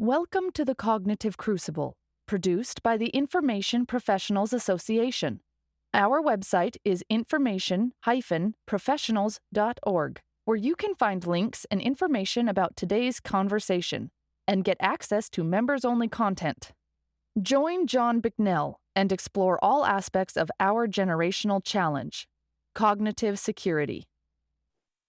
Welcome to the Cognitive Crucible, produced by the Information Professionals Association. Our website is information-professionals.org, where you can find links and information about today's conversation and get access to members-only content. Join John Bicknell and explore all aspects of our generational challenge, cognitive security.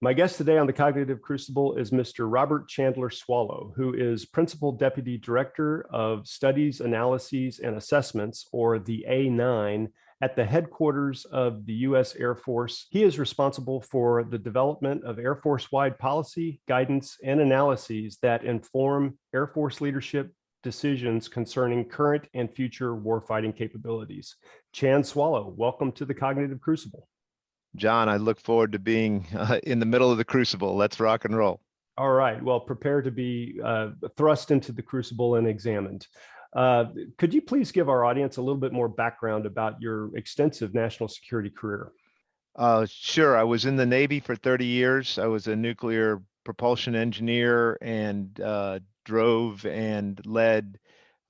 My guest today on the Cognitive Crucible is Mr. Robert Chandler Swallow, who is Principal Deputy Director of Studies, Analyses and Assessments, or the A9, at the headquarters of the U.S. Air Force. He is responsible for the development of Air Force-wide policy, guidance, and analyses that inform Air Force leadership decisions concerning current and future warfighting capabilities. Chan Swallow, welcome to the Cognitive Crucible. John, I look forward to being in the middle of the crucible. Let's rock and roll. All right. Well, prepare to be thrust into the crucible and examined. Could you please give our audience a little bit more background about your extensive national security career? Sure. I was in the Navy for 30 years. I was a nuclear propulsion engineer and drove and led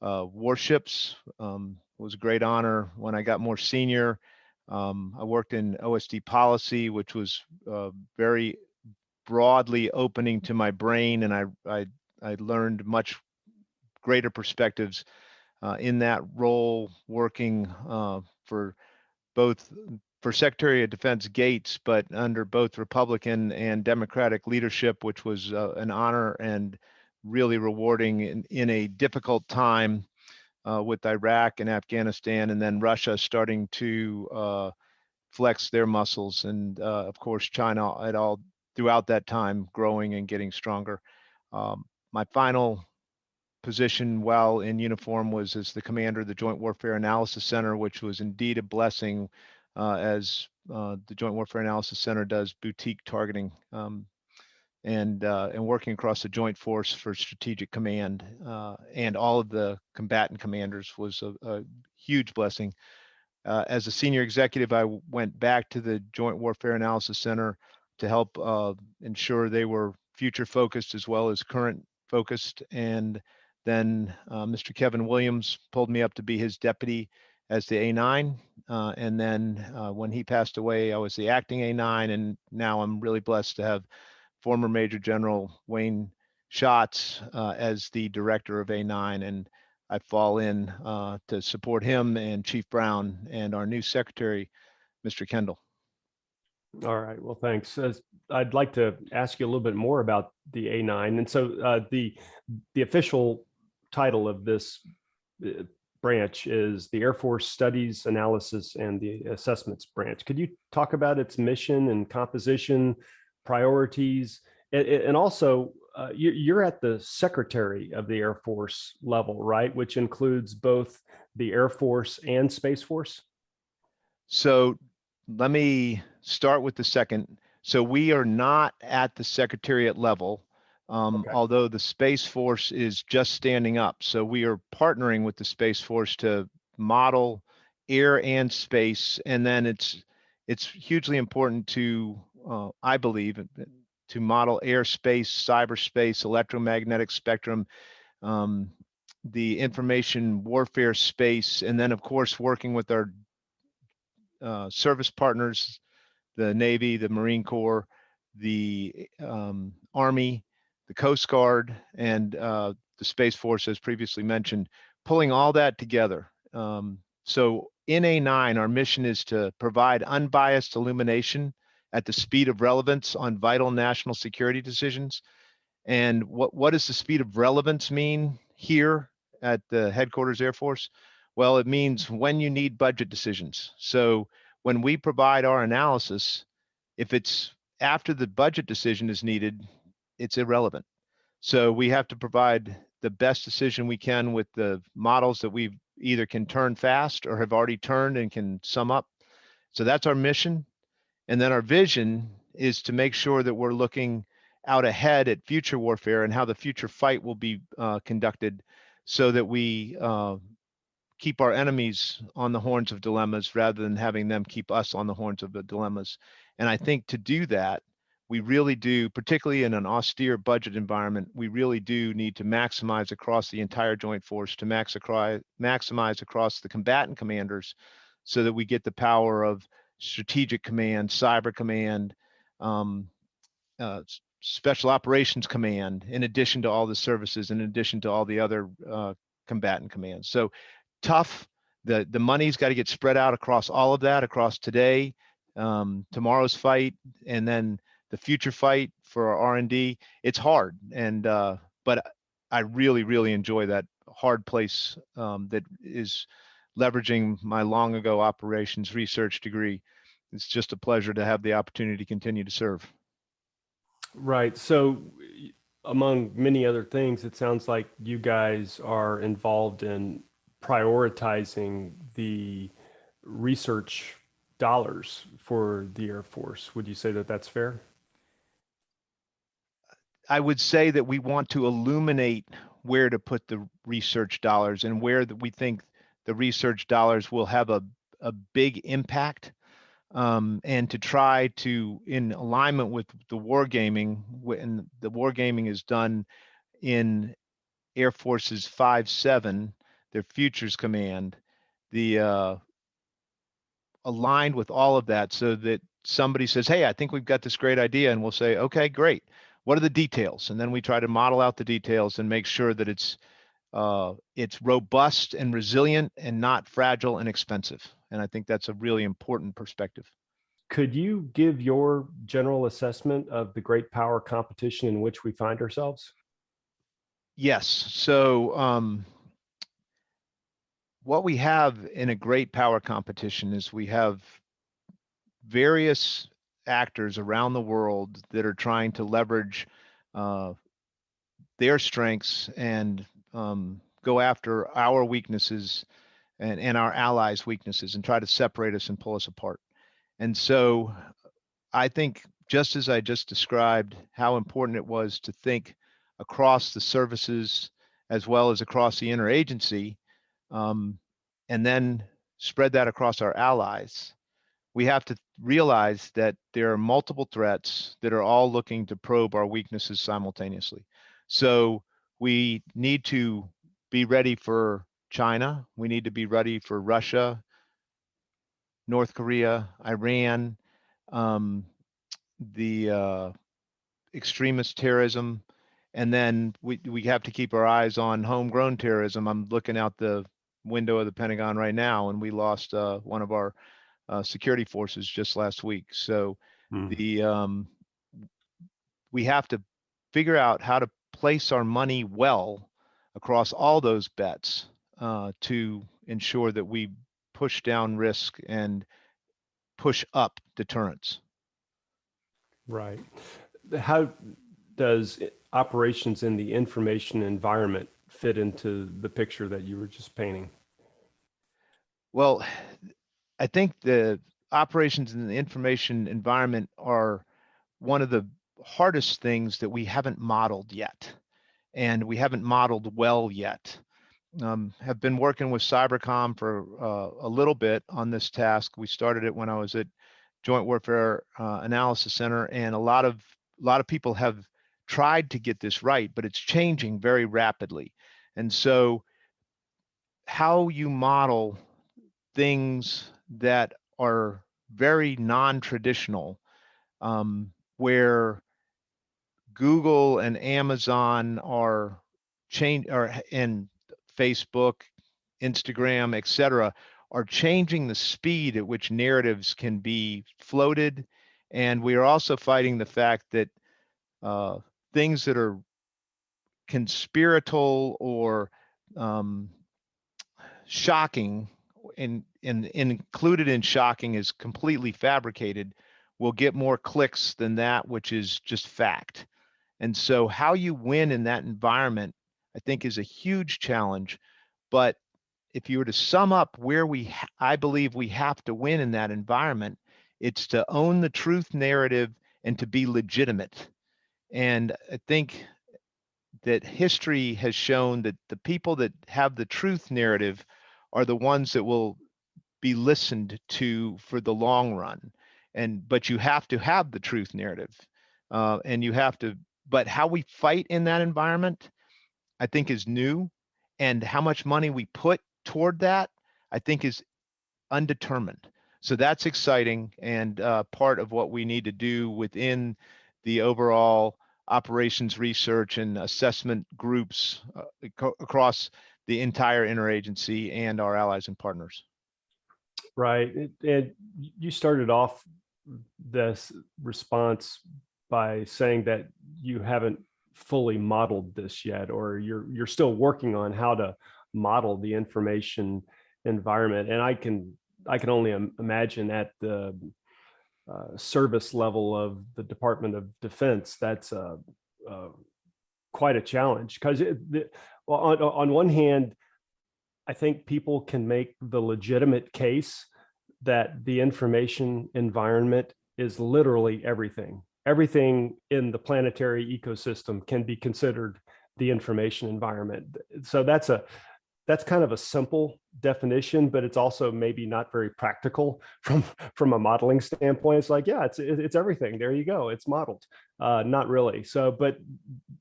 warships. It was a great honor. When I got more senior, I worked in OSD policy, which was very broadly opening to my brain, and I learned much greater perspectives in that role, working for Secretary of Defense Gates, but under both Republican and Democratic leadership, which was an honor and really rewarding in a difficult time. With Iraq and Afghanistan, and then Russia starting to flex their muscles, and of course China at all throughout that time growing and getting stronger. My final position while in uniform was as the commander of the Joint Warfare Analysis Center, which was indeed a blessing, as the Joint Warfare Analysis Center does boutique targeting. And working across the Joint Force for Strategic Command and all of the combatant commanders was a huge blessing. As a senior executive, I went back to the Joint Warfare Analysis Center to help ensure they were future focused as well as current focused. And then Mr. Kevin Williams pulled me up to be his deputy as the A9. And then when he passed away, I was the acting A9. And now I'm really blessed to have former Major General Wayne Schatz as the director of A9, and I fall in to support him and Chief Brown and our new secretary, Mr. Kendall. All right. Well, thanks. I'd like to ask you a little bit more about the A9. And so the official title of this branch is the Air Force Studies, Analysis, and the Assessments branch. Could you talk about its mission and composition, priorities, and also you're at the Secretary of the Air Force level, right? Which includes both the Air Force and Space Force? So let me start with the second. So we are not at the Secretariat level, okay, although the Space Force is just standing up. So we are partnering with the Space Force to model air and space, and then it's hugely important to I believe, to model airspace, cyberspace, electromagnetic spectrum, the information warfare space, and then of course working with our service partners, the Navy, the Marine Corps, the Army, the Coast Guard, and the Space Force, as previously mentioned, pulling all that together. So in A9, our mission is to provide unbiased illumination at the speed of relevance on vital national security decisions. And what does the speed of relevance mean here at the headquarters Air Force? Well, it means when you need budget decisions. So when we provide our analysis, if it's after the budget decision is needed, it's irrelevant. So we have to provide the best decision we can with the models that we either can turn fast or have already turned and can sum up. So that's our mission. And then our vision is to make sure that we're looking out ahead at future warfare and how the future fight will be conducted, so that we keep our enemies on the horns of dilemmas rather than having them keep us on the horns of the dilemmas. And I think to do that, we really do, particularly in an austere budget environment, we really do need to maximize across the entire joint force, to maximize across the combatant commanders, so that we get the power of strategic command, cyber command, special operations command, in addition to all the services, in addition to all the other combatant commands. So tough. The money's got to get spread out across all of that, across today, tomorrow's fight, and then the future fight for our R&D. It's hard, and but I really enjoy that hard place that is leveraging my long ago operations research degree. It's just a pleasure to have the opportunity to continue to serve. Right. So among many other things, it sounds like you guys are involved in prioritizing the research dollars for the Air Force. Would you say that that's fair? I would say that we want to illuminate where to put the research dollars and where we think the research dollars will have a big impact, and to try to, in alignment with the wargaming, when the wargaming is done in Air Force's 5-7, their Futures Command, the aligned with all of that, so that somebody says, hey, I think we've got this great idea, and we'll say, okay, great. What are the details? And then we try to model out the details and make sure that it's robust and resilient and not fragile and expensive. And I think that's a really important perspective. Could you give your general assessment of the great power competition in which we find ourselves? Yes. So what we have in a great power competition is we have various actors around the world that are trying to leverage their strengths and go after our weaknesses and our allies' weaknesses and try to separate us and pull us apart. And so I think, just as I just described, how important it was to think across the services as well as across the interagency, and then spread that across our allies. We have to realize that there are multiple threats that are all looking to probe our weaknesses simultaneously. So we need to be ready for China. We need to be ready for Russia, North Korea, Iran, the extremist terrorism, and then we have to keep our eyes on homegrown terrorism. I'm looking out the window of the Pentagon right now, and we lost one of our security forces just last week. So we have to figure out how to place our money well across all those bets to ensure that we push down risk and push up deterrence. Right. How does operations in the information environment fit into the picture that you were just painting? Well, I think the operations in the information environment are one of the hardest things that we haven't modeled yet, and we haven't modeled well yet. Have been working with Cybercom for a little bit on this task. We started it when I was at Joint Warfare Analysis Center, and a lot of people have tried to get this right, but it's changing very rapidly. And so how you model things that are very non-traditional, where Google and Amazon are and Facebook, Instagram, etc., are changing the speed at which narratives can be floated. And we are also fighting the fact that things that are conspiratorial or shocking and included in shocking is completely fabricated will get more clicks than that which is just fact. And so how you win in that environment, I think, is a huge challenge. But if you were to sum up where I believe we have to win in that environment, it's to own the truth narrative and to be legitimate. And I think that history has shown that the people that have the truth narrative are the ones that will be listened to for the long run. But you have to have the truth narrative. and you have to, but how we fight in that environment, I think is new, and how much money we put toward that, I think is undetermined. So that's exciting, and part of what we need to do within the overall operations research and assessment groups across the entire interagency and our allies and partners. Right. And you started off this response by saying that you haven't fully modeled this yet, or you're still working on how to model the information environment. And I can only imagine at the service level of the Department of Defense, that's quite a challenge, because on one hand, I think people can make the legitimate case that the information environment is literally everything. Everything in the planetary ecosystem can be considered the information environment. So that's kind of a simple definition, but it's also maybe not very practical from a modeling standpoint. It's like, yeah, it's everything. There you go. It's modeled. Not really. So, but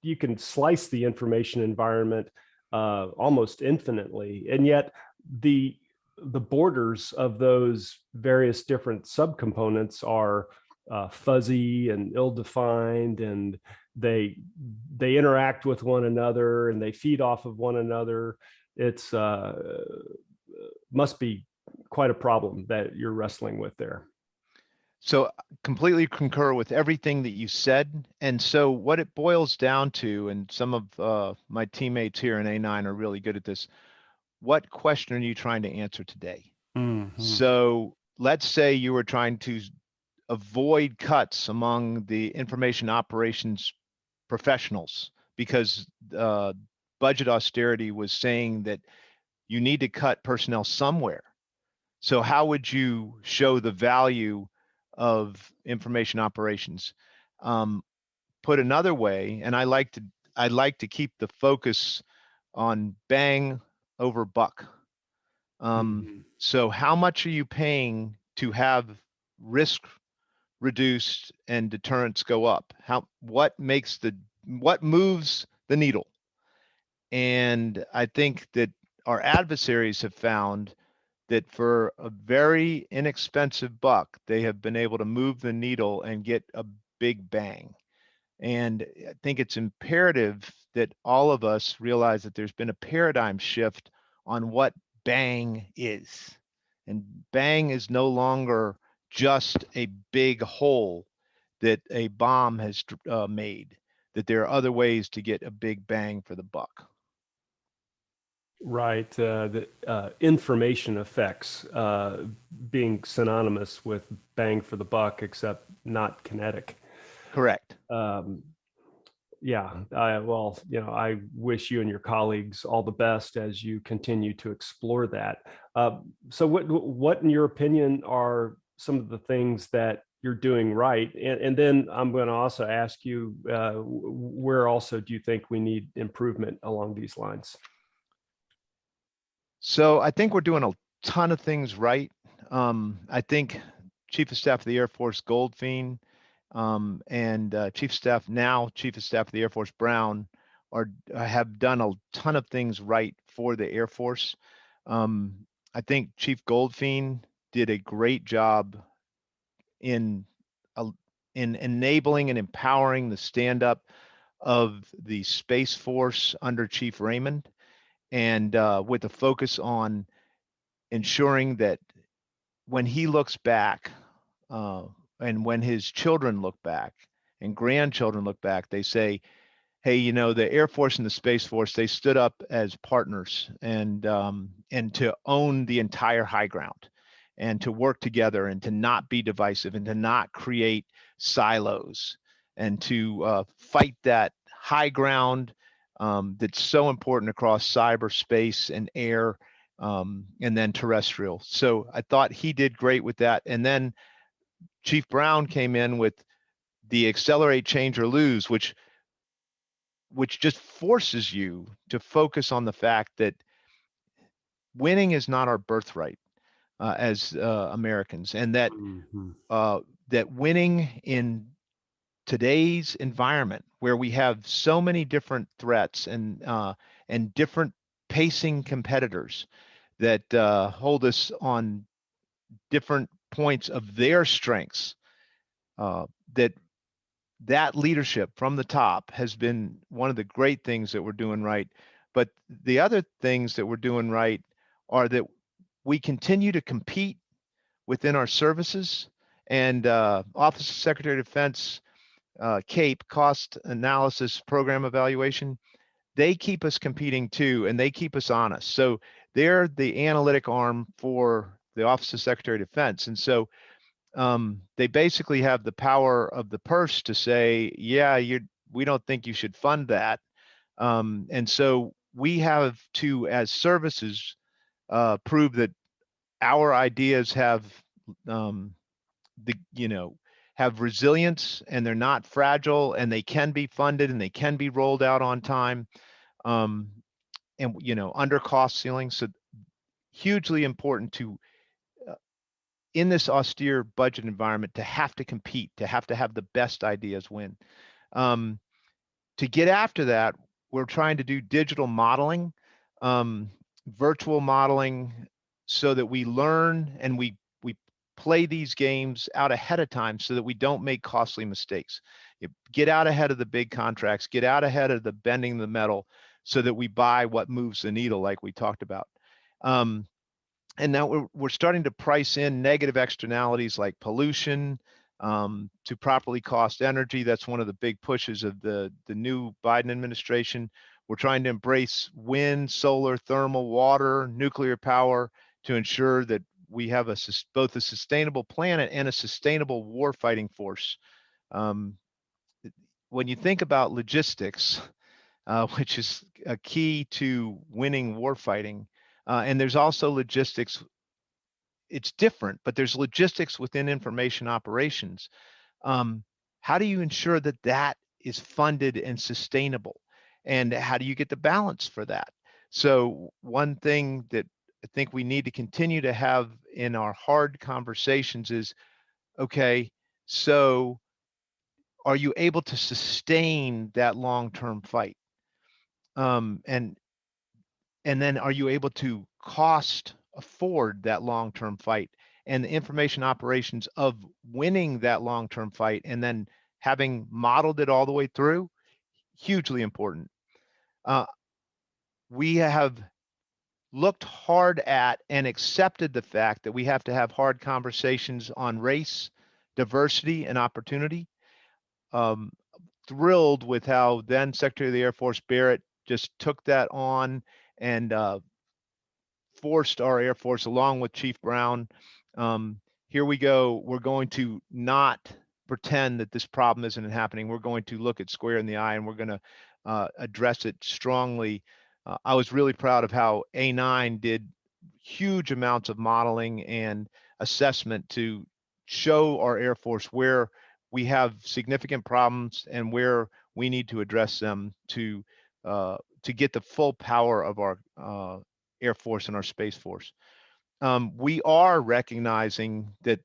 you can slice the information environment almost infinitely, and yet the borders of those various different subcomponents are fuzzy and ill-defined, and they interact with one another and they feed off of one another. It's must be quite a problem that you're wrestling with there. So completely concur with everything that you said. And so what it boils down to, and some of my teammates here in A9 are really good at this, what question are you trying to answer today? Mm-hmm. So let's say you were trying to avoid cuts among the information operations professionals because budget austerity was saying that you need to cut personnel somewhere. So how would you show the value of information operations? Put another way, and I like to keep the focus on bang over buck. So how much are you paying to have risk reduced and deterrence go up? What moves the needle? And I think that our adversaries have found that for a very inexpensive buck, they have been able to move the needle and get a big bang. And I think it's imperative that all of us realize that there's been a paradigm shift on what bang is. And bang is no longer just a big hole that a bomb has made, that there are other ways to get a big bang for the buck. Right. The information effects being synonymous with bang for the buck, except not kinetic. Correct. Yeah. Well, I wish you and your colleagues all the best as you continue to explore that. So what, in your opinion, are some of the things that you're doing right? And then I'm going to also ask you, where also do you think we need improvement along these lines? So I think we're doing a ton of things right. I think Chief of Staff of the Air Force Goldfein and Chief of Staff of the Air Force Brown have done a ton of things right for the Air Force. I think Chief Goldfein did a great job in enabling and empowering the stand-up of the Space Force under Chief Raymond, and with a focus on ensuring that when he looks back and when his children look back and grandchildren look back, they say, hey, the Air Force and the Space Force, they stood up as partners and to own the entire high ground and to work together and to not be divisive and to not create silos and to fight that high ground that's so important across cyberspace and air and then terrestrial. So I thought he did great with that. And then Chief Brown came in with the accelerate, change, or lose, which just forces you to focus on the fact that winning is not our birthright as Americans, and that that winning in today's environment where we have so many different threats and different pacing competitors that hold us on different points of their strengths, that leadership from the top has been one of the great things that we're doing right. But the other things that we're doing right are that we continue to compete within our services, and Office of Secretary of Defense, CAPE, Cost Analysis Program Evaluation, they keep us competing too, and they keep us honest. So they're the analytic arm for the Office of Secretary of Defense. And so they basically have the power of the purse to say, yeah, we don't think you should fund that. And so we have to, as services, prove that our ideas have have resilience, and they're not fragile, and they can be funded, and they can be rolled out on time, and under cost ceilings. So hugely important to in this austere budget environment to have to compete, to have the best ideas win. To get after that, we're trying to do digital modeling, virtual modeling, so that we learn and we play these games out ahead of time so that we don't make costly mistakes. Get out ahead of the big contracts, get out ahead of the bending the metal, so that we buy what moves the needle, like we talked about. And now we're starting to price in negative externalities like pollution, to properly cost energy. That's one of the big pushes of the new Biden administration. We're trying to embrace wind, solar, thermal, water, nuclear power to ensure that we have both a sustainable planet and a sustainable warfighting force. When you think about logistics, which is a key to winning warfighting, and there's also logistics, it's different, but there's logistics within information operations. How do you ensure that that is funded and sustainable? And how do you get the balance for that? So one thing that I think we need to continue to have in our hard conversations is, okay, so are you able to sustain that long-term fight? And then are you able to cost afford that long-term fight? And the information operations of winning that long-term fight and then having modeled it all the way through, hugely important. We have looked hard at and accepted the fact that we have to have hard conversations on race, diversity, and opportunity. Thrilled with how then Secretary of the Air Force Barrett just took that on and forced our Air Force, along with Chief Brown. Here we go. We're going to not pretend that this problem isn't happening. We're going to look it square in the eye, and we're going to address it strongly. I was really proud of how A9 did huge amounts of modeling and assessment to show our Air Force where we have significant problems and where we need to address them to get the full power of our Air Force and our Space Force. We are recognizing that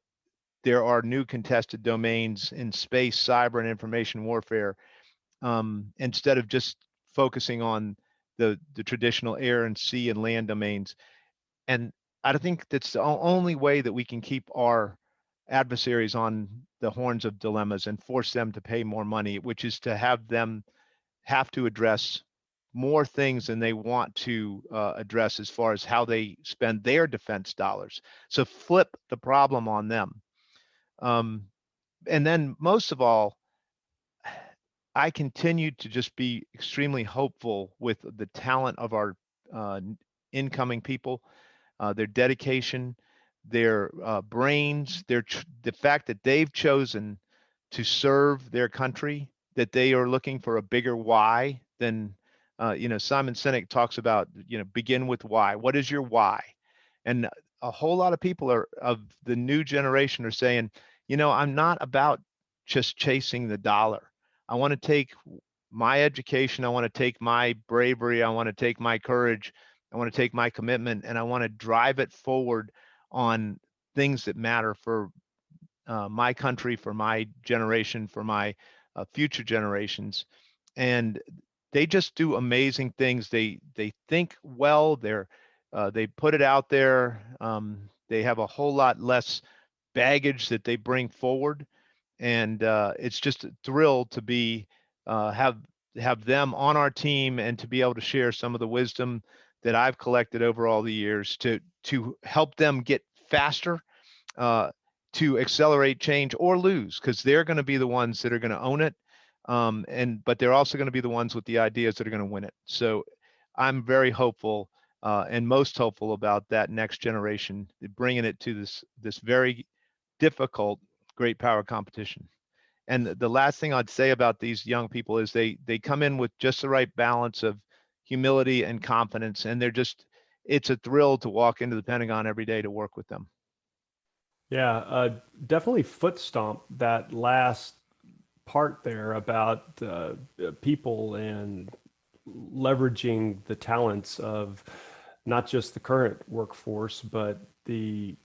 there are new contested domains in space, cyber, and information warfare, instead of just focusing on the traditional air and sea and land domains. And I think that's the only way that we can keep our adversaries on the horns of dilemmas and force them to pay more money, which is to have them have to address more things than they want to address as far as how they spend their defense dollars. So flip the problem on them. And then most of all, I continue to just be extremely hopeful with the talent of our incoming people, their dedication, their brains, the fact that they've chosen to serve their country, that they are looking for a bigger why than, Simon Sinek talks about, begin with why. What is your why? And a whole lot of people of the new generation are saying, I'm not about just chasing the dollar. I want to take my education. I want to take my bravery. I want to take my courage. I want to take my commitment, and I want to drive it forward on things that matter for my country, for my generation, for my future generations. And they just do amazing things. They think well. They put it out there. They have a whole lot less baggage that they bring forward, and it's just a thrill to be have them on our team and to be able to share some of the wisdom that I've collected over all the years to help them get faster, to accelerate change or lose, because they're going to be the ones that are going to own it. But they're also going to be the ones with the ideas that are going to win it. So I'm very hopeful and most hopeful about that next generation, bringing it to this very difficult great power competition. And the last thing I'd say about these young people is they come in with just the right balance of humility and confidence, and it's a thrill to walk into the Pentagon every day to work with them. Yeah, definitely foot stomp that last part there about people and leveraging the talents of not just the current workforce, but the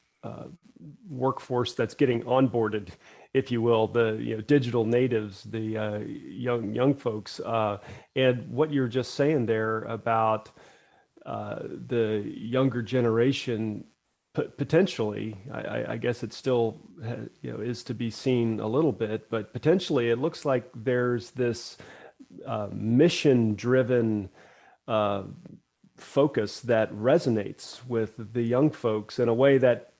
workforce that's getting onboarded, if you will, the digital natives, the young folks, and what you're just saying there about the younger generation potentially, I guess it still is to be seen a little bit, but potentially it looks like there's this mission-driven focus that resonates with the young folks in a way that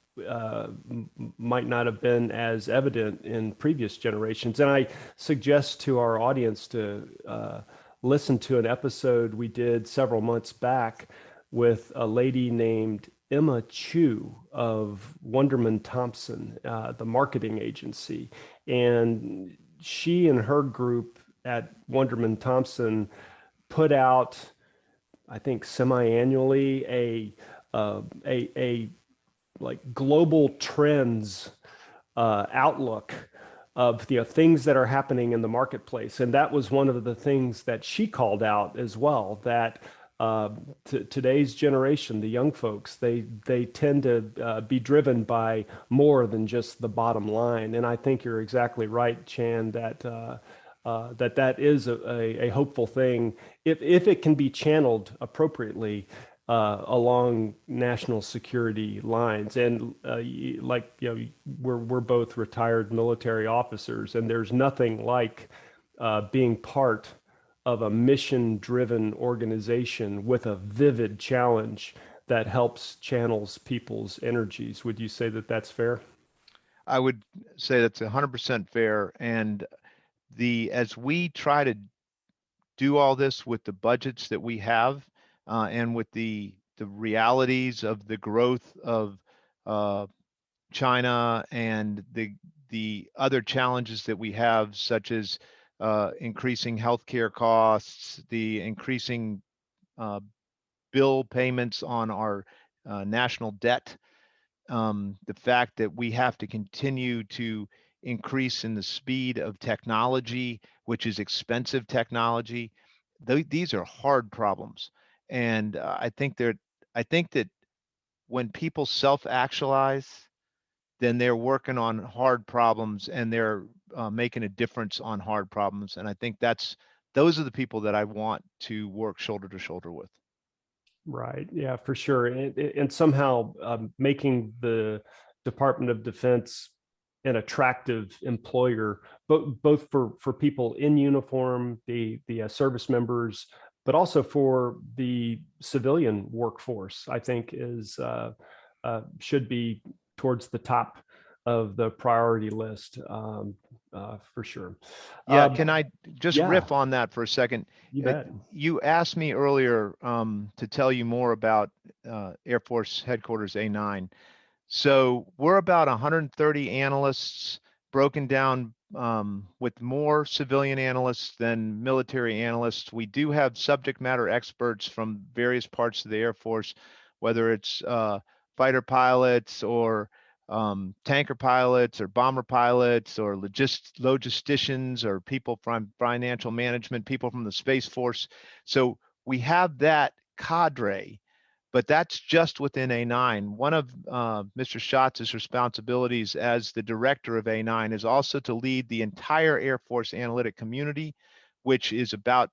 might not have been as evident in previous generations. And I suggest to our audience to listen to an episode we did several months back with a lady named Emma Chu of Wunderman Thompson, the marketing agency. And she and her group at Wunderman Thompson put out, I think, semi-annually a like global trends outlook of things that are happening in the marketplace. And that was one of the things that she called out as well, that today's generation, the young folks, they tend to be driven by more than just the bottom line. And I think you're exactly right, Chan, that that is a hopeful thing if it can be channeled appropriately along national security lines. And we're both retired military officers, and there's nothing like being part of a mission-driven organization with a vivid challenge that helps channels people's energies. Would you say that that's fair? I would say that's 100% fair. And as we try to do all this with the budgets that we have, and with the realities of the growth of China and the other challenges that we have, such as increasing healthcare costs, the increasing bill payments on our national debt, the fact that we have to continue to increase in the speed of technology, which is expensive technology. These are hard problems. And I think that when people self-actualize, then they're working on hard problems, and they're making a difference on hard problems. And I think those are the people that I want to work shoulder to shoulder with. Right. Yeah, for sure. And somehow making the Department of Defense an attractive employer, both for people in uniform, the service members, but also for the civilian workforce, I think is should be towards the top of the priority list, for sure. Yeah, can I just yeah. riff on that for a second? You bet. You asked me earlier to tell you more about Air Force Headquarters A9. So we're about 130 analysts, broken down with more civilian analysts than military analysts. We do have subject matter experts from various parts of the Air Force, whether it's fighter pilots or tanker pilots or bomber pilots or logisticians or people from financial management, people from the Space Force. So we have that cadre, but that's just within A9. One of Mr. Schatz's responsibilities as the director of A9 is also to lead the entire Air Force analytic community, which is about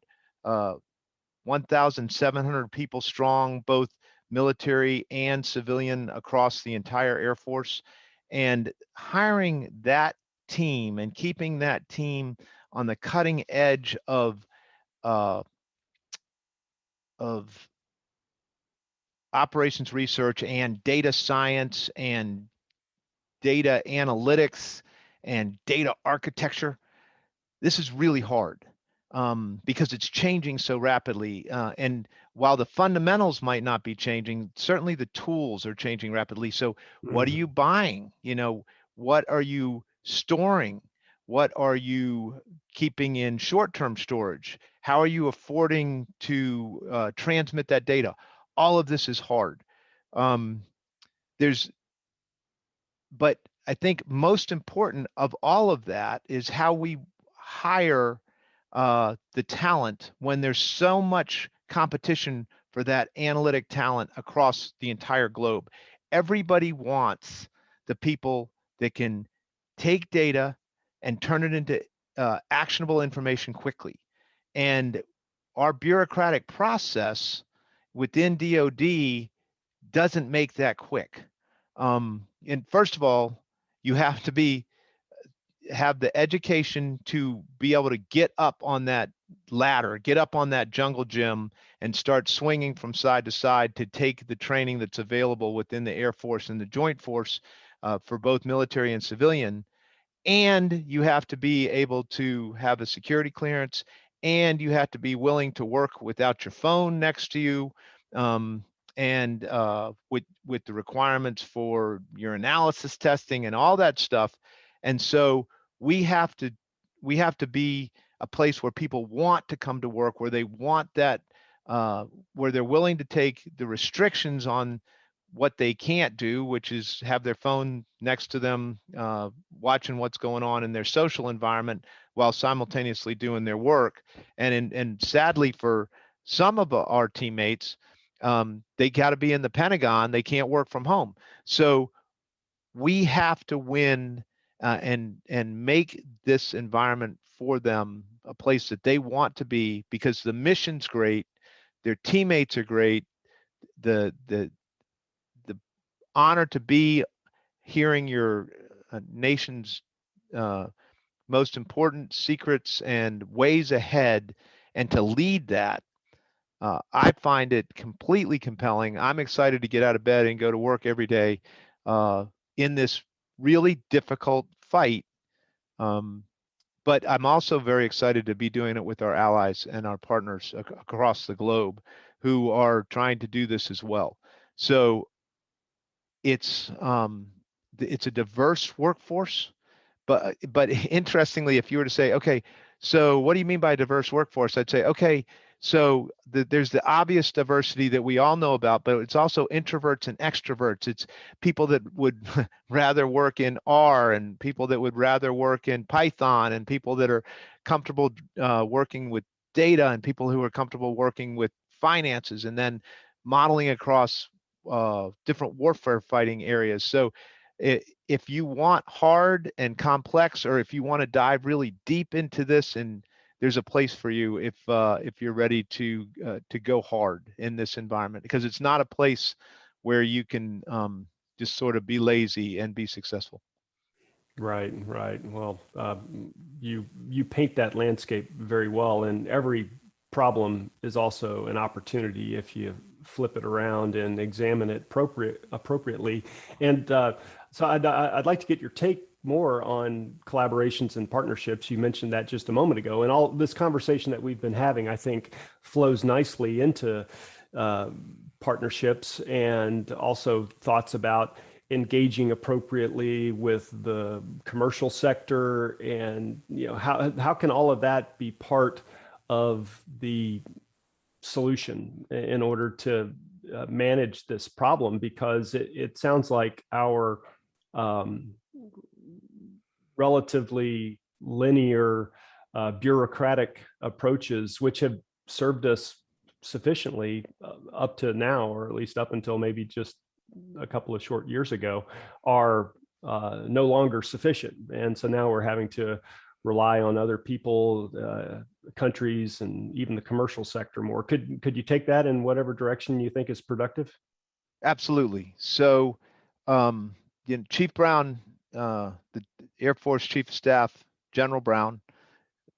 1,700 people strong, both military and civilian across the entire Air Force. And hiring that team and keeping that team on the cutting edge of operations research and data science and data analytics and data architecture, this is really hard because it's changing so rapidly. And while the fundamentals might not be changing, certainly the tools are changing rapidly. So what are you buying? You know, what are you storing? What are you keeping in short-term storage? How are you affording to transmit that data? All of this is hard. But I think most important of all of that is how we hire the talent when there's so much competition for that analytic talent across the entire globe. Everybody wants the people that can take data and turn it into actionable information quickly. And our bureaucratic process within DoD doesn't make that quick. And first of all, you have to have the education to be able to get up on that ladder, get up on that jungle gym and start swinging from side to side to take the training that's available within the Air Force and the Joint Force for both military and civilian. And you have to be able to have a security clearance, and you have to be willing to work without your phone next to you, and with the requirements for your analysis testing and all that stuff. And so we have to be a place where people want to come to work, where they want that, where they're willing to take the restrictions on what they can't do, which is have their phone next to them, watching what's going on in their social environment while simultaneously doing their work. And sadly for some of our teammates, they got to be in the Pentagon. They can't work from home. So we have to win and make this environment for them a place that they want to be, because the mission's great, their teammates are great, the honor to be hearing your nation's most important secrets and ways ahead, and to lead that. I find it completely compelling. I'm excited to get out of bed and go to work every day in this really difficult fight. But I'm also very excited to be doing it with our allies and our partners across the globe who are trying to do this as well. So it's a diverse workforce, but interestingly, if you were to say, okay, so what do you mean by a diverse workforce? I'd say, okay, so there's the obvious diversity that we all know about, but it's also introverts and extroverts. It's people that would rather work in R, and people that would rather work in Python, and people that are comfortable working with data, and people who are comfortable working with finances, and then modeling across different warfare fighting areas. So if you want hard and complex, or if you want to dive really deep into this, and there's a place for you if you're ready to go hard in this environment, because it's not a place where you can just sort of be lazy and be successful. Right, right. Well, you paint that landscape very well, and every problem is also an opportunity if you flip it around and examine it appropriately. And so I'd like to get your take more on collaborations and partnerships. You mentioned that just a moment ago, and all this conversation that we've been having, I think, flows nicely into partnerships, and also thoughts about engaging appropriately with the commercial sector, and how can all of that be part of the solution in order to manage this problem, because it sounds like our relatively linear bureaucratic approaches, which have served us sufficiently up to now, or at least up until maybe just a couple of short years ago, are no longer sufficient. And so now we're having to rely on other people, countries, and even the commercial sector more. Could you take that in whatever direction you think is productive? Absolutely. So, Chief Brown, the Air Force Chief of Staff, General Brown,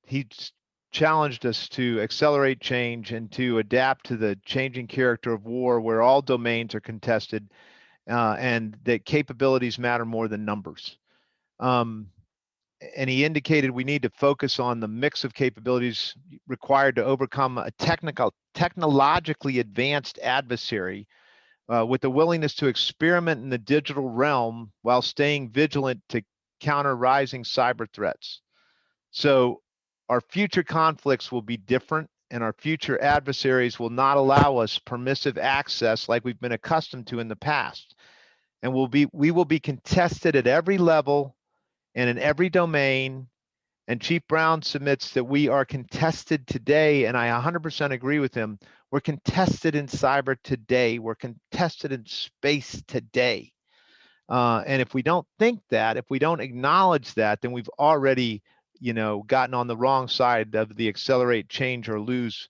he challenged us to accelerate change and to adapt to the changing character of war, where all domains are contested, and that capabilities matter more than numbers. And he indicated we need to focus on the mix of capabilities required to overcome a technologically advanced adversary, with the willingness to experiment in the digital realm while staying vigilant to counter rising cyber threats. So our future conflicts will be different, and our future adversaries will not allow us permissive access like we've been accustomed to in the past. And we will be contested at every level and in every domain. And Chief Brown submits that we are contested today, and I 100% agree with him. We're contested in cyber today. We're contested in space today. And if we don't think that, if we don't acknowledge that, then we've already, gotten on the wrong side of the accelerate, change, or lose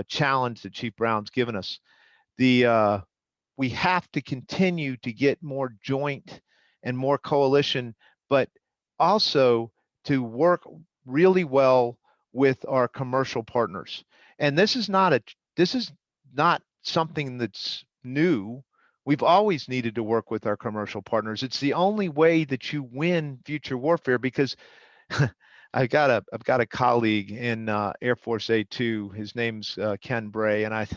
challenge that Chief Brown's given us. We have to continue to get more joint and more coalition, but also to work really well with our commercial partners. And this is not something that's new. We've always needed to work with our commercial partners. It's the only way that you win future warfare, because I've got a colleague in Air Force A2. His name's Ken Bray, and I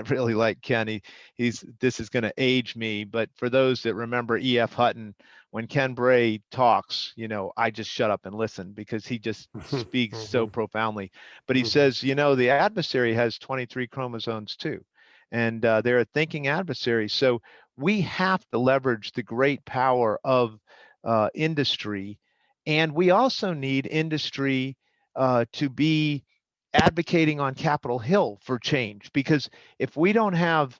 really like Ken. This is going to age me, but for those that remember E.F. Hutton, when Ken Bray talks, I just shut up and listen, because he just speaks so profoundly. But he says, the adversary has 23 chromosomes too, and they're a thinking adversary. So we have to leverage the great power of industry, and we also need industry to be advocating on Capitol Hill for change, because if we don't have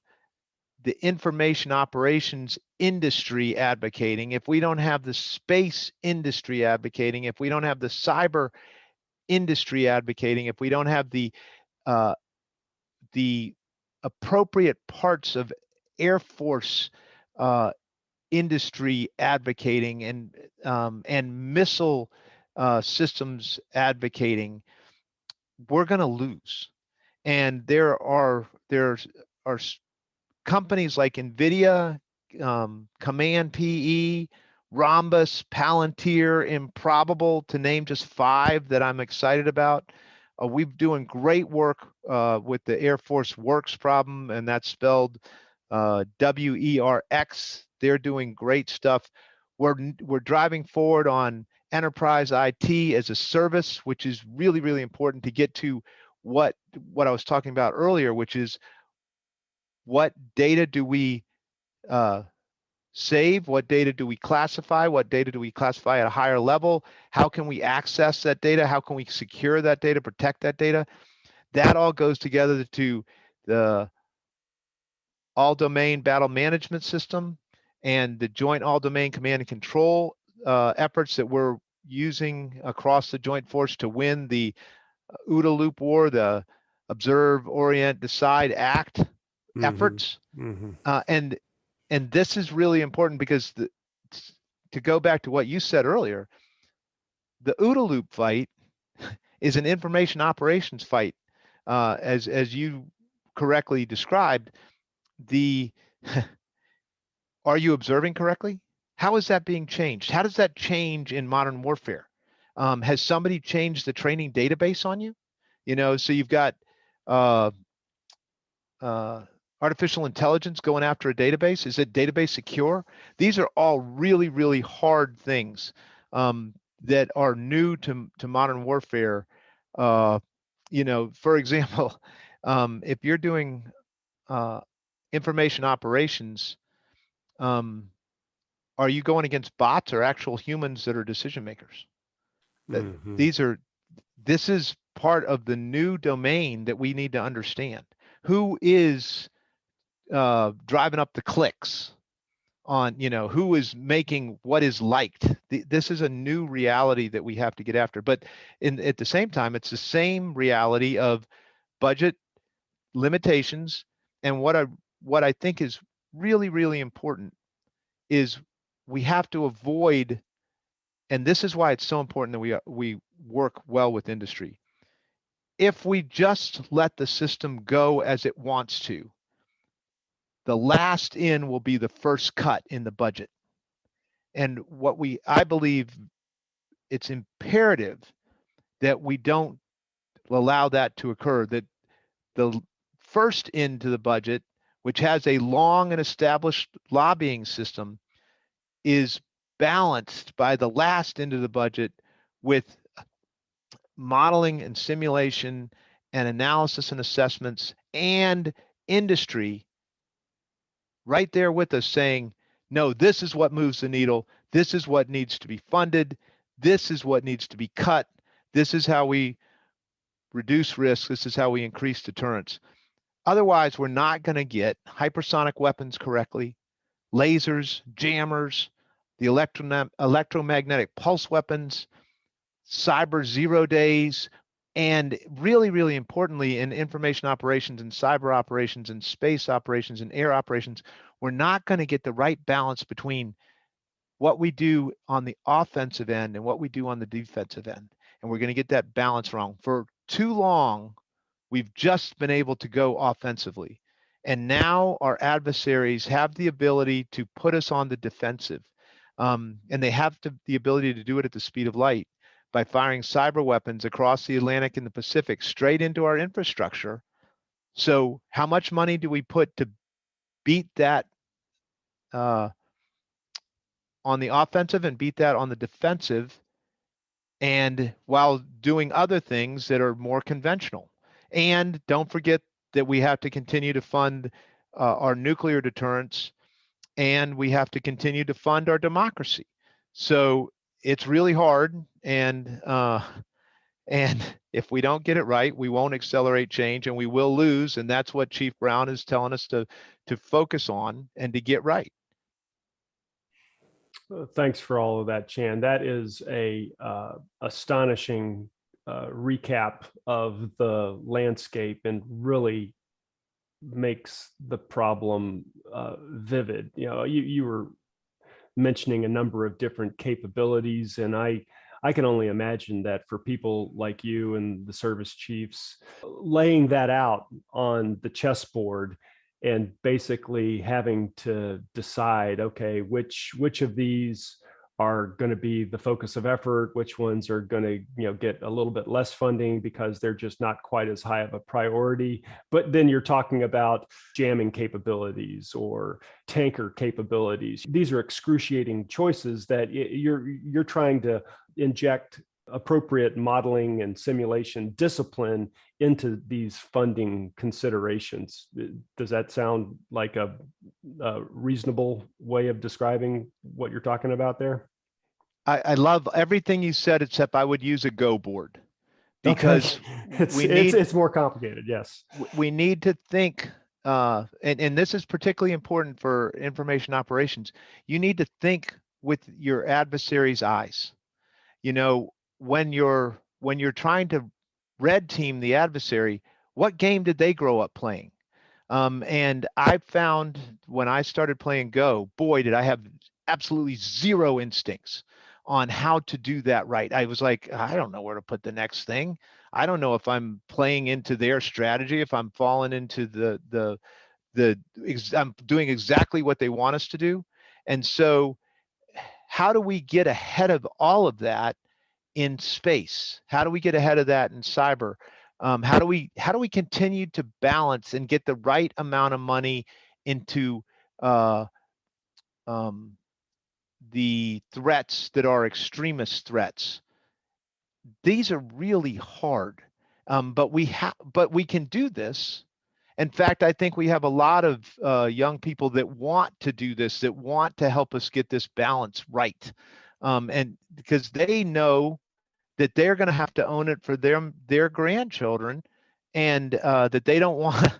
the information operations industry advocating, if we don't have the space industry advocating, if we don't have the cyber industry advocating, if we don't have the appropriate parts of Air Force industry advocating, and missile systems advocating, we're going to lose. And there's companies like NVIDIA, Command PE, Rhombus, Palantir, Improbable, to name just 5 that I'm excited about. We're doing great work with the Air Force Works problem, and that's spelled WERX. They're doing great stuff. We're driving forward on enterprise IT as a service, which is really, really important to get to what I was talking about earlier, which is what data do we save? What data do we classify? What data do we classify at a higher level? How can we access that data? How can we secure that data, protect that data? That all goes together to the all-domain battle management system and the joint all-domain command and control efforts that we're using across the joint force to win the OODA loop war, the observe, orient, decide, act efforts. And this is really important, because to go back to what you said earlier, the OODA loop fight is an information operations fight, as you correctly described. Are you observing correctly? How is that being changed? How does that change in modern warfare? Has somebody changed the training database on you? So you've got artificial intelligence going after a database. Is it database secure? These are all really, really hard things that are new to modern warfare. For example, if you're doing information operations, are you going against bots or actual humans that are decision makers? This is part of the new domain that we need to understand. who is driving up the clicks on, who is making what is liked. This is a new reality that we have to get after. But at the same time, it's the same reality of budget limitations. And what I think is really, really important is we have to avoid, and this is why it's so important that we work well with industry. If we just let the system go as it wants to, the last in will be the first cut in the budget. And I believe it's imperative that we don't allow that to occur, that the first into the budget, which has a long and established lobbying system, is balanced by the last into the budget with modeling and simulation and analysis and assessments and industry right there with us saying, no, this is what moves the needle. This is what needs to be funded. This is what needs to be cut. This is how we reduce risk. This is how we increase deterrence. Otherwise, we're not going to get hypersonic weapons correctly, lasers, jammers, the electromagnetic pulse weapons, cyber 0 days, and really, really importantly, in information operations and cyber operations and space operations and air operations, we're not going to get the right balance between what we do on the offensive end and what we do on the defensive end. And we're going to get that balance wrong. For too long, we've just been able to go offensively. And now our adversaries have the ability to put us on the defensive. And they have the ability to do it at the speed of light by firing cyber weapons across the Atlantic and the Pacific straight into our infrastructure. So how much money do we put to beat that on the offensive and beat that on the defensive, and while doing other things that are more conventional? And don't forget that we have to continue to fund our nuclear deterrence, and we have to continue to fund our democracy. So it's really hard, and if we don't get it right, we won't accelerate change, and we will lose. And that's what Chief Brown is telling us to focus on and to get right. Thanks for all of that, Chan. That is a astonishing recap of the landscape and really makes the problem vivid. You were mentioning a number of different capabilities, and I can only imagine that for people like you and the service chiefs, laying that out on the chessboard and basically having to decide, okay, which of these are going to be the focus of effort, which ones are going to get a little bit less funding because they're just not quite as high of a priority. But then you're talking about jamming capabilities or tanker capabilities. These are excruciating choices that you're trying to inject appropriate modeling and simulation discipline into these funding considerations. Does that sound like a reasonable way of describing what you're talking about there? I love everything you said, except I would use a go board, because okay. It's more complicated. Yes, we need to think, and this is particularly important for information operations. You need to think with your adversary's eyes. When you're trying to red team the adversary, what game did they grow up playing? And I found when I started playing Go, boy, did I have absolutely zero instincts on how to do that right. I was like, I don't know where to put the next thing. I don't know if I'm playing into their strategy, if I'm falling into I'm doing exactly what they want us to do. And so how do we get ahead of all of that in space? How do we get ahead of that in cyber? How do we continue to balance and get the right amount of money into the threats that are extremist threats? These are really hard, but we can do this. In fact, I think we have a lot of young people that want to do this, that want to help us get this balance right, and because they know that they're going to have to own it for their grandchildren, and that they don't want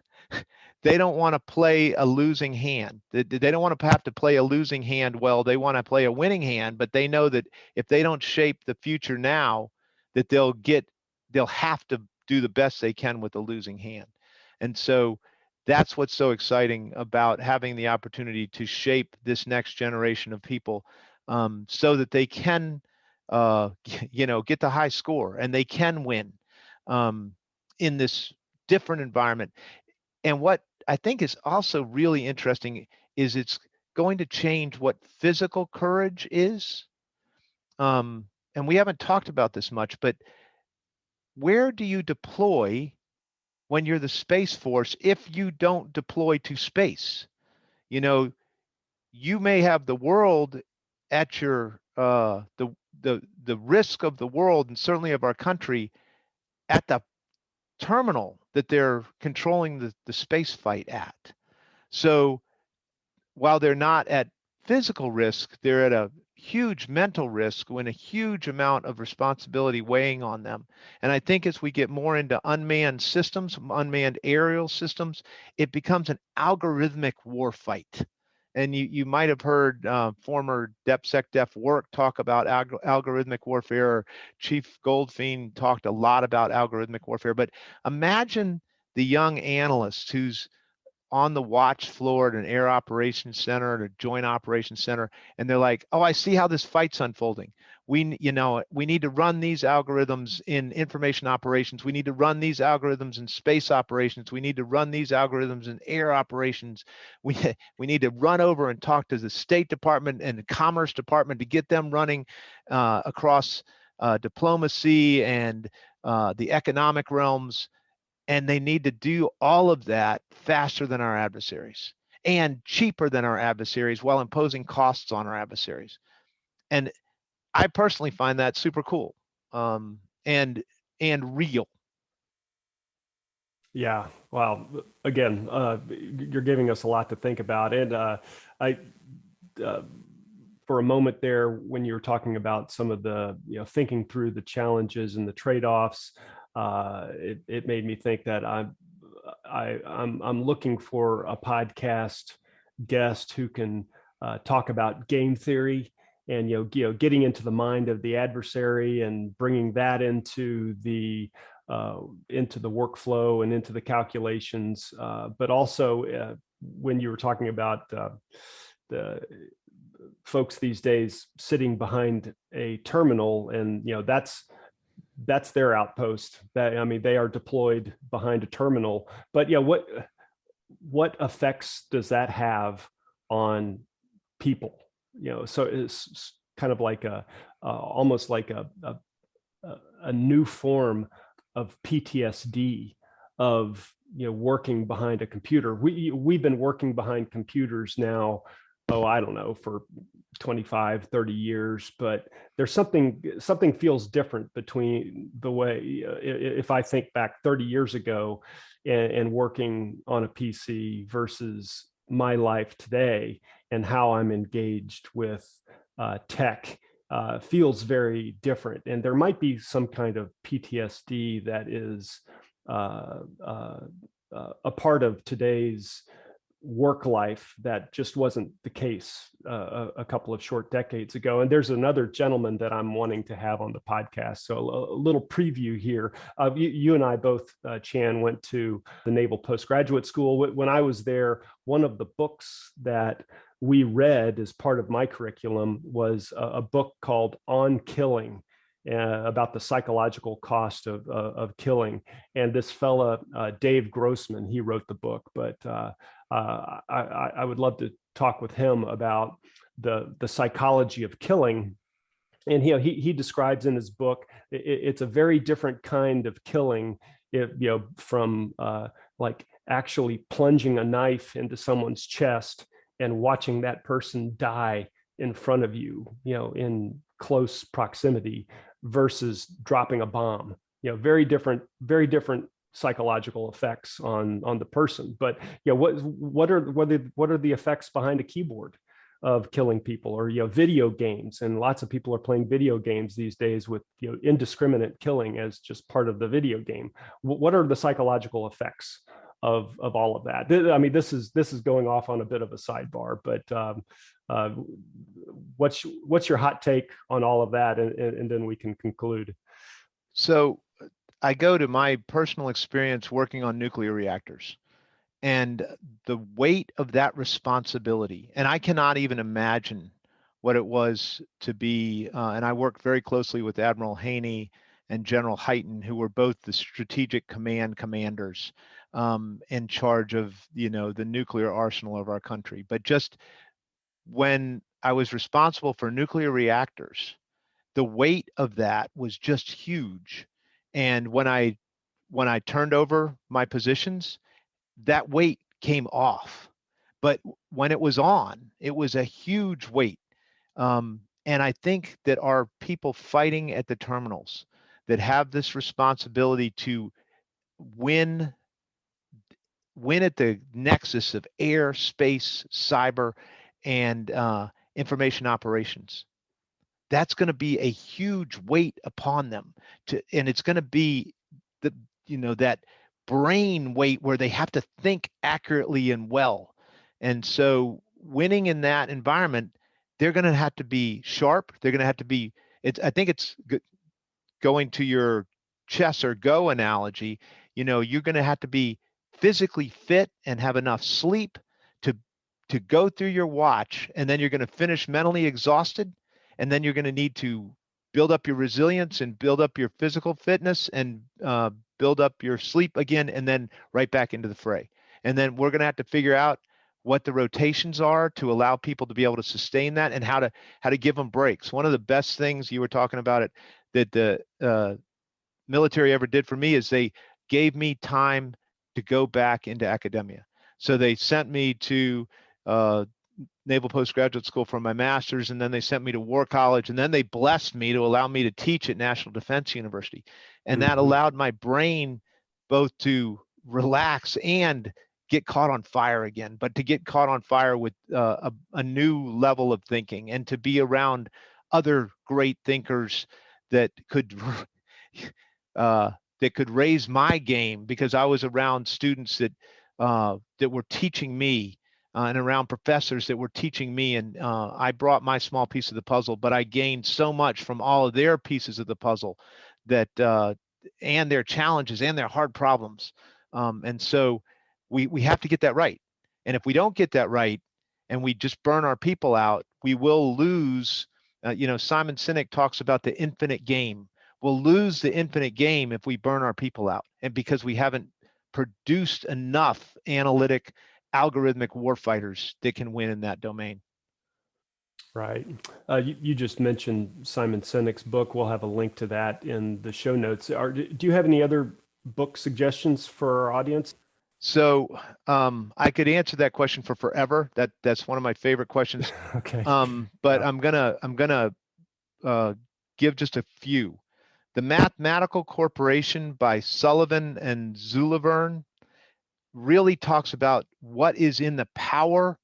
they don't want to play a losing hand. They don't want to have to play a losing hand well. They want to play a winning hand, but they know that if they don't shape the future now, that they'll have to do the best they can with the losing hand. And so that's what's so exciting about having the opportunity to shape this next generation of people, so that they can, get the high score and they can win in this different environment. And what I think is also really interesting is it's going to change what physical courage is. And we haven't talked about this much, but where do you deploy when you're the Space Force if you don't deploy to space? You may have the world at your the risk of the world, and certainly of our country, at the terminal that they're controlling the space fight at. So while they're not at physical risk, they're at a huge mental risk when a huge amount of responsibility weighing on them. And I think as we get more into unmanned systems, unmanned aerial systems, it becomes an algorithmic war fight. And you might have heard former DepSecDef work talk about algorithmic warfare. Chief Goldfein talked a lot about algorithmic warfare. But imagine the young analyst who's on the watch floor at an air operations center, at a joint operations center, and they're like, "Oh, I see how this fight's unfolding. We need to run these algorithms in information operations. We need to run these algorithms in space operations. We need to run these algorithms in air operations. We need to run over and talk to the State Department and the Commerce Department to get them running across diplomacy and the economic realms." And they need to do all of that faster than our adversaries and cheaper than our adversaries while imposing costs on our adversaries. And I personally find that super cool, and real. Yeah. Wow. Again, you're giving us a lot to think about. And for a moment there, when you were talking about some of the, thinking through the challenges and the trade-offs, it made me think that I'm looking for a podcast guest who can talk about game theory and getting into the mind of the adversary and bringing that into the workflow and into the calculations. But also when you were talking about the folks these days sitting behind a terminal, and that's their outpost. They are deployed behind a terminal. But what effects does that have on people? So it's kind of like almost like a new form of PTSD of working behind a computer. We've been working behind computers now, I don't know, for 25, 30 years, but there's something feels different between the way, if I think back 30 years ago and working on a PC versus my life today and how I'm engaged with tech, feels very different. And there might be some kind of PTSD that is a part of today's work life that just wasn't the case a couple of short decades ago. And there's another gentleman that I'm wanting to have on the podcast. So a little preview here. You and I both, Chan, went to the Naval Postgraduate School. When I was there, one of the books that we read as part of my curriculum was a book called On Killing, about the psychological cost of killing. And this fella, Dave Grossman, he wrote the book, but I would love to talk with him about the psychology of killing. And he describes in his book, it's a very different kind of killing, from like actually plunging a knife into someone's chest and watching that person die in front of you, in close proximity, versus dropping a bomb. Very different psychological effects on the person. But what are the effects behind a keyboard of killing people, or video games? And lots of people are playing video games these days with indiscriminate killing as just part of the video game. What are the psychological effects of all of that. I mean, this is going off on a bit of a sidebar, but what's your hot take on all of that, and then we can conclude. So I go to my personal experience working on nuclear reactors and the weight of that responsibility. And I cannot even imagine what it was to be, and I worked very closely with Admiral Haney and General Hyten, who were both the strategic command commanders in charge of, the nuclear arsenal of our country. But just when I was responsible for nuclear reactors, the weight of that was just huge. And when I turned over my positions, that weight came off. But when it was on, it was a huge weight. And I think that our people fighting at the terminals that have this responsibility to win at the nexus of air, space, cyber, and information operations, that's going to be a huge weight upon them. And it's going to be that brain weight where they have to think accurately and well. And so winning in that environment, they're going to have to be sharp. They're going to have to be, I think it's going to your chess or go analogy, you're going to have to be physically fit and have enough sleep to go through your watch, and then you're going to finish mentally exhausted, and then you're going to need to build up your resilience and build up your physical fitness and build up your sleep again, and then right back into the fray. And then we're going to have to figure out what the rotations are to allow people to be able to sustain that, and how to give them breaks. One of the best things you were talking about that the military ever did for me is they gave me time to go back into academia. So they sent me to Naval Postgraduate School for my master's, and then they sent me to War College, and then they blessed me to allow me to teach at National Defense University. And that allowed my brain both to relax and get caught on fire again, but to get caught on fire with a new level of thinking, and to be around other great thinkers that could raise my game, because I was around students that were teaching me, and around professors that were teaching me, and I brought my small piece of the puzzle, but I gained so much from all of their pieces of the puzzle, that and their challenges and their hard problems. And so we have to get that right. And if we don't get that right, and we just burn our people out, we will lose. Simon Sinek talks about the infinite game. We'll lose the infinite game if we burn our people out, and because we haven't produced enough analytic, algorithmic warfighters that can win in that domain. Right. You just mentioned Simon Sinek's book. We'll have a link to that in the show notes. Do you have any other book suggestions for our audience? So I could answer that question for forever. That's one of my favorite questions. Okay. But yeah. I'm gonna give just a few. The Mathematical Corporation by Sullivan and Zulaverne really talks about what is in the power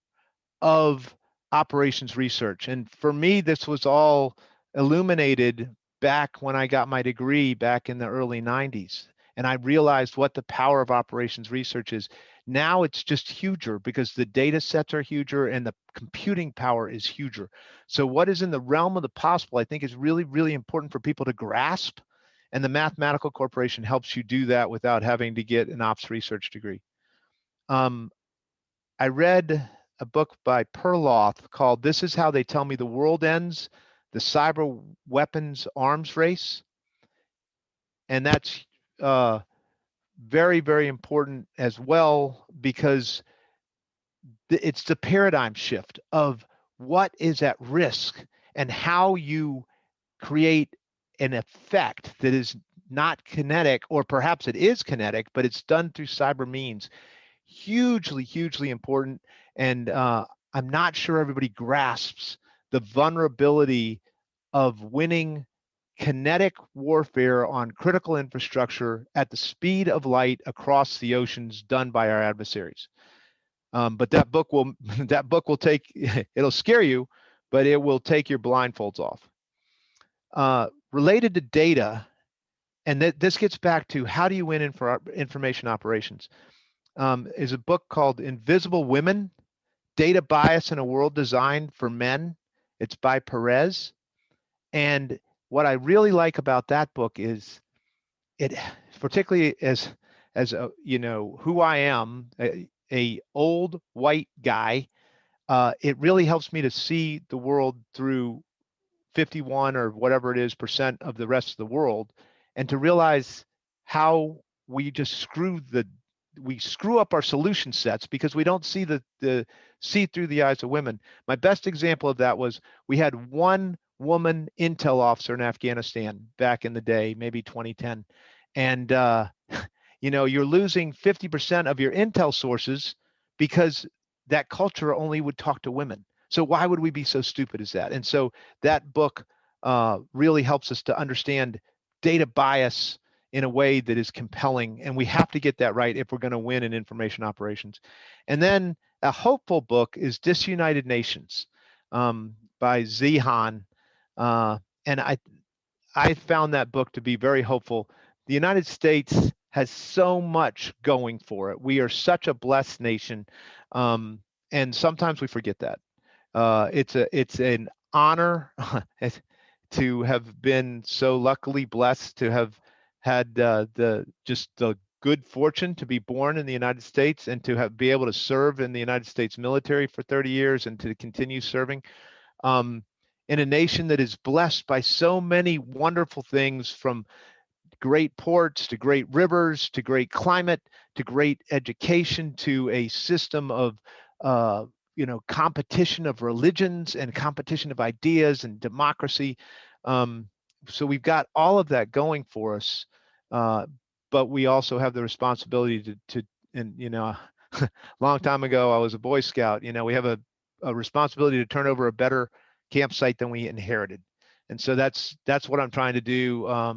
of operations research. And for me, this was all illuminated back when I got my degree back in the early 90s. And I realized what the power of operations research is. Now it's just huger because the data sets are huger and the computing power is huger. So what is in the realm of the possible, I think, is really, really important for people to grasp. And the Mathematical Corporation helps you do that without having to get an ops research degree. I read a book by Perloff called "This Is How They Tell Me the World Ends: The Cyber Weapons Arms Race." And that's very, very important as well, because it's the paradigm shift of what is at risk and how you create an effect that is not kinetic, or perhaps it is kinetic, but it's done through cyber means. Hugely, hugely important. And I'm not sure everybody grasps the vulnerability of winning kinetic warfare on critical infrastructure at the speed of light across the oceans done by our adversaries. But that book will take, it'll scare you, but it will take your blindfolds off. Related to data, and this gets back to how do you win information operations? is a book called Invisible Women, Data Bias in a World Designed for Men. It's by Perez. And what I really like about that book is it, particularly as who I am, a old white guy, it really helps me to see the world through 51 or whatever it is percent of the rest of the world, and to realize how we just screw up our solution sets because we don't see see through the eyes of women. My best example of that was we had one woman intel officer in Afghanistan back in the day, maybe 2010, and you're losing 50% of your intel sources because that culture only would talk to women. So why would we be so stupid as that? And so that book really helps us to understand data bias in a way that is compelling, and we have to get that right if we're going to win in information operations. And then a hopeful book is Disunited Nations by Zihan, and I found that book to be very hopeful. The United States has so much going for it. We are such a blessed nation, and sometimes we forget that. It's an honor to have been so luckily blessed to have had the good fortune to be born in the United States and to be able to serve in the United States military for 30 years and to continue serving in a nation that is blessed by so many wonderful things, from great ports to great rivers to great climate to great education to a system of competition of religions and competition of ideas and democracy. So we've got all of that going for us, but we also have the responsibility to long time ago, I was a Boy Scout. We have a responsibility to turn over a better campsite than we inherited. And so that's what I'm trying to do for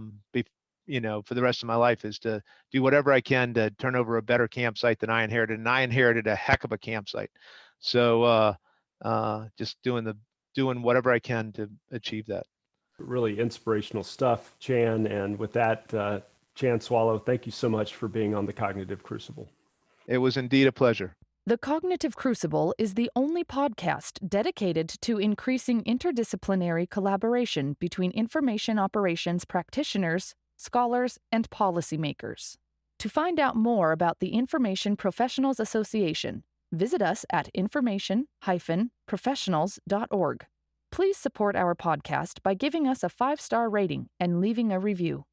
the rest of my life, is to do whatever I can to turn over a better campsite than I inherited. And I inherited a heck of a campsite. So just doing whatever I can to achieve that. Really inspirational stuff, Chan. And with that, Chan Swallow, thank you so much for being on the Cognitive Crucible. It was indeed a pleasure. The Cognitive Crucible is the only podcast dedicated to increasing interdisciplinary collaboration between information operations practitioners, scholars, and policymakers. To find out more about the Information Professionals Association, visit us at information-professionals.org. Please support our podcast by giving us a 5-star rating and leaving a review.